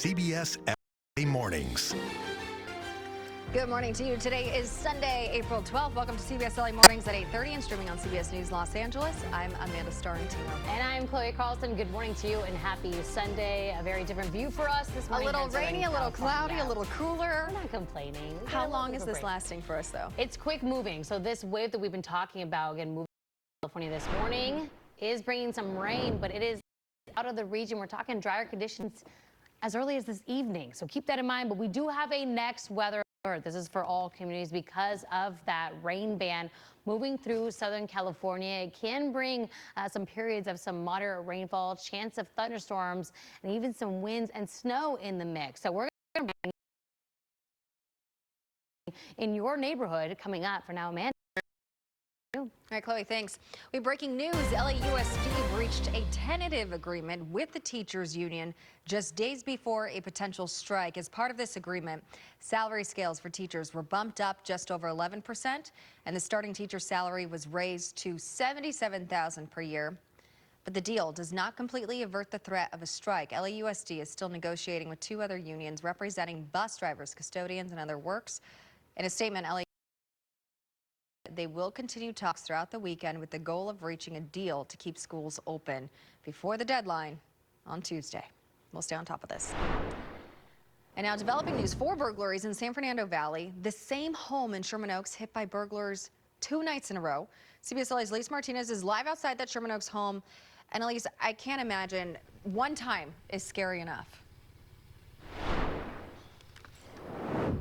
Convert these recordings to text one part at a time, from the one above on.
CBS LA Mornings. Good morning to you. Today is Sunday, April 12th. Welcome to CBS LA Mornings at 8:30 and streaming on CBS News Los Angeles. I'm Amanda Starrentino. And I'm Chloe Carlson. Good morning to you and happy Sunday. A very different view for us this morning. A little rainy, a little cloudy, a little cooler. We're not complaining. How long is this lasting for us, though? It's quick moving. So this wave that we've been talking about, again, moving to California this morning, is bringing some rain, but it is out of the region. We're talking drier conditions as early as this evening. So keep that in mind. But we do have a next weather alert. This is for all communities because of that rain band moving through Southern California. It can bring some periods of some moderate rainfall, chance of thunderstorms, and even some winds and snow in the mix. So we're going to in your neighborhood coming up. For now, Amanda. All right, Chloe, thanks. We have breaking news. LAUSD reached a tentative agreement with the teachers union just days before a potential strike. As part of this agreement, salary scales for teachers were bumped up just over 11%, and the starting teacher salary was raised to $77,000 per year. But the deal does not completely avert the threat of a strike. LAUSD is still negotiating with two other unions representing bus drivers, custodians, and other works. In a statement, they will continue talks throughout the weekend with the goal of reaching a deal to keep schools open before the deadline on Tuesday. We'll stay on top of this. And now developing news, 4 burglaries in San Fernando Valley. The same home in Sherman Oaks hit by burglars 2 nights in a row. CBS LA's Elise Martinez is live outside that Sherman Oaks home. And Elise, I can't imagine one time is scary enough.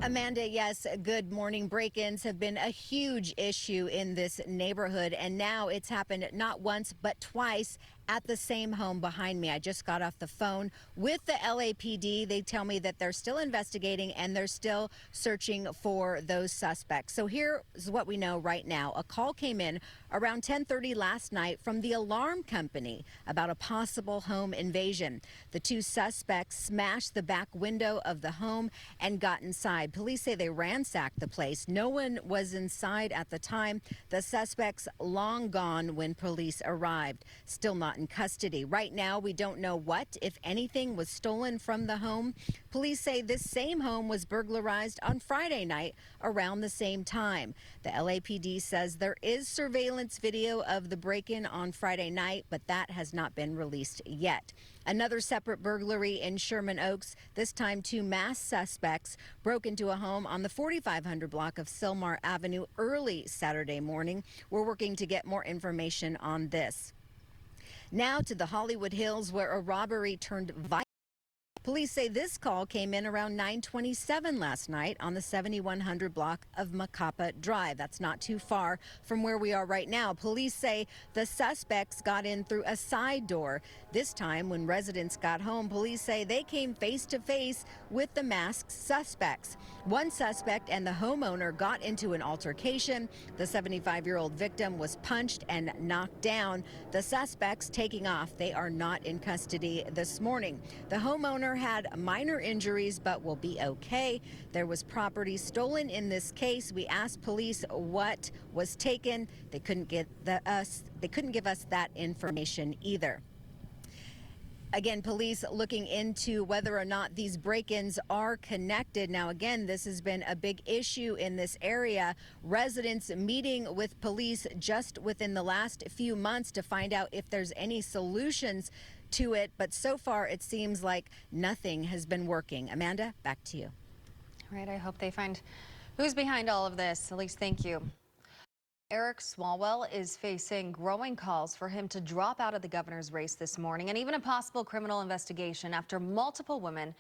Amanda, yes, good morning. Break-ins have been a huge issue in this neighborhood, and now it's happened not once but twice at the same home behind me. I just got off the phone with the LAPD. They tell me that they're still investigating and they're still searching for those suspects. So here's what we know right now. A call came in around 10:30 last night from the alarm company about a possible home invasion. The 2 suspects smashed the back window of the home and got inside. Police say they ransacked the place. No one was inside at the time. The suspects long gone when police arrived. Still not in custody. Right now, we don't know what, if anything, was stolen from the home. Police say this same home was burglarized on Friday night around the same time. The LAPD says there is surveillance video of the break-in on Friday night, but that has not been released yet. Another separate burglary in Sherman Oaks. This time, 2 masked suspects broke into a home on the 4500 block of Sylmar Avenue early Saturday morning. We're working to get more information on this. Now to the Hollywood Hills, where a robbery turned violent. Police say this call came in around 9:27 last night on the 7100 block of Macapa Drive. That's not too far from where we are right now. Police say the suspects got in through a side door. This time, when residents got home, police say they came face to face with the masked suspects. One suspect and the homeowner got into an altercation. The 75-year-old victim was punched and knocked down. The suspects taking off. They are not in custody this morning. The homeowner had minor injuries but will be okay. There was property stolen in this case. We asked police what was taken. They couldn't give us that information either. Again, police looking into whether or not these break-ins are connected. Now, again, this has been a big issue in this area. Residents meeting with police just within the last few months to find out if there's any solutions to it. But so far, it seems like nothing has been working. Amanda, back to you. All right, I hope they find who's behind all of this. Elise, thank you. Eric Swalwell is facing growing calls for him to drop out of the governor's race this morning, and even a possible criminal investigation after multiple women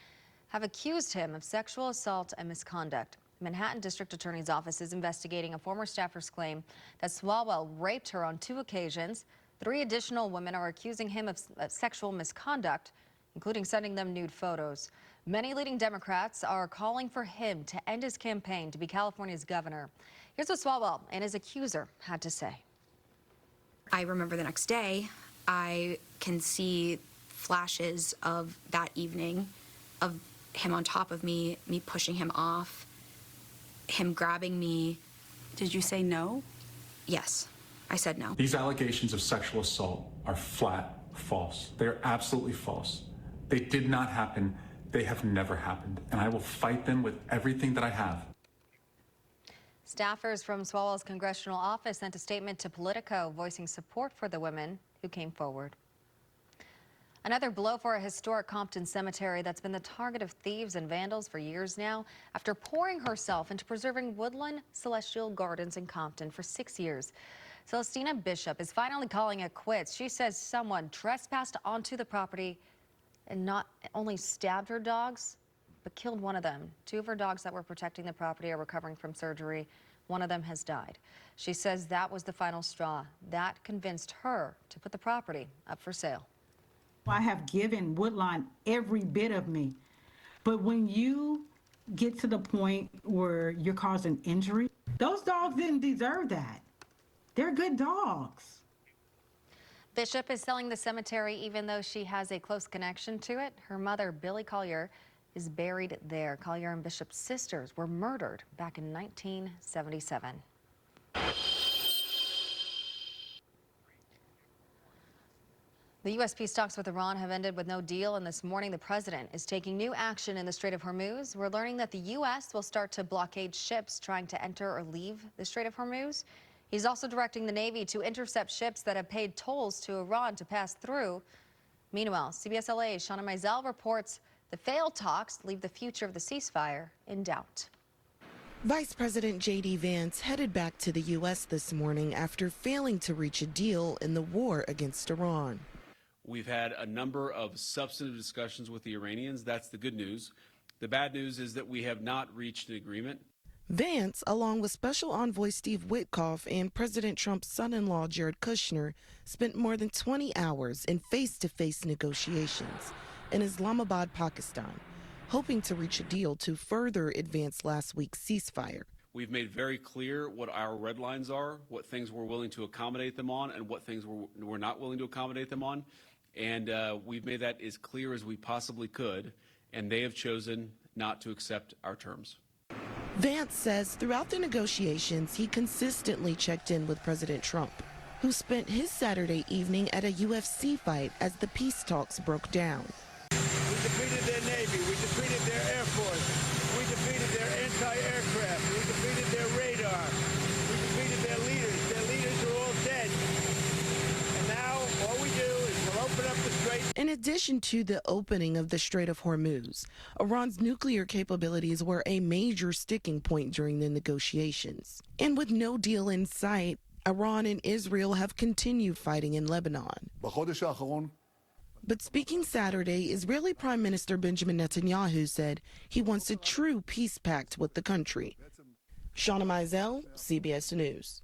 have accused him of sexual assault and misconduct. The Manhattan District Attorney's Office is investigating a former staffer's claim that Swalwell raped her on 2 occasions. 3 additional women are accusing him of sexual misconduct, including sending them nude photos. Many leading Democrats are calling for him to end his campaign to be California's governor. Here's what Swalwell and his accuser had to say. I remember the next day, I can see flashes of that evening of him on top of me pushing him off, him grabbing me. Did you say no? Yes, I said no. These allegations of sexual assault are flat false. They are absolutely false. They did not happen They have never happened, and I will fight them with everything that I have. Staffers from Swalwell's congressional office sent a statement to Politico voicing support for the women who came forward. Another blow for a historic Compton cemetery that's been the target of thieves and vandals for years now after pouring herself into preserving woodland celestial gardens in Compton for 6 years. Celestina Bishop is finally calling it quits. She says someone trespassed onto the property and not only stabbed her dogs, but killed one of them. 2 of her dogs that were protecting the property are recovering from surgery. One of them has died. She says that was the final straw. That convinced her to put the property up for sale. I have given Woodlawn every bit of me, but when you get to the point where you're causing injury, those dogs didn't deserve that. They're good dogs. Bishop is selling the cemetery even though she has a close connection to it. Her mother, Billie Collier, is buried there. Collier and Bishop's sisters were murdered back in 1977. The U.S. peace talks with Iran have ended with no deal, and this morning the president is taking new action in the Strait of Hormuz. We're learning that the U.S. will start to blockade ships trying to enter or leave the Strait of Hormuz. He's also directing the Navy to intercept ships that have paid tolls to Iran to pass through. Meanwhile, CBS LA's Shauna Mizell reports the failed talks leave the future of the ceasefire in doubt. Vice President J.D. Vance headed back to the U.S. this morning after failing to reach a deal in the war against Iran. We've had a number of substantive discussions with the Iranians. That's the good news. The bad news is that we have not reached an agreement. Vance, along with Special Envoy Steve Witkoff and President Trump's son-in-law Jared Kushner, spent more than 20 hours in face-to-face negotiations in Islamabad, Pakistan, hoping to reach a deal to further advance last week's ceasefire. We've made very clear what our red lines are, what things we're willing to accommodate them on, and what things we're not willing to accommodate them on. And we've made that as clear as we possibly could, and they have chosen not to accept our terms. Vance says throughout the negotiations, he consistently checked in with President Trump, who spent his Saturday evening at a UFC fight as the peace talks broke down. We defeated their Navy. We defeated their Air Force. We defeated their anti-aircraft. We defeated their radar. We defeated their leaders. Their leaders are all dead. And now all we do is we'll open up the strait. In addition to the opening of the Strait of Hormuz, Iran's nuclear capabilities were a major sticking point during the negotiations. And with no deal in sight, Iran and Israel have continued fighting in Lebanon. But speaking Saturday, Israeli Prime Minister Benjamin Netanyahu said he wants a true peace pact with the country. Shauna Mizell, CBS News.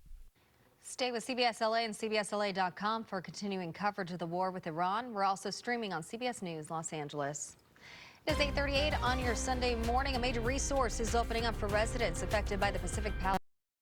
Stay with CBS LA and CBSLA.com for continuing coverage of the war with Iran. We're also streaming on CBS News Los Angeles. It is 8:38 on your Sunday morning. A major resource is opening up for residents affected by the Pacific Palisades.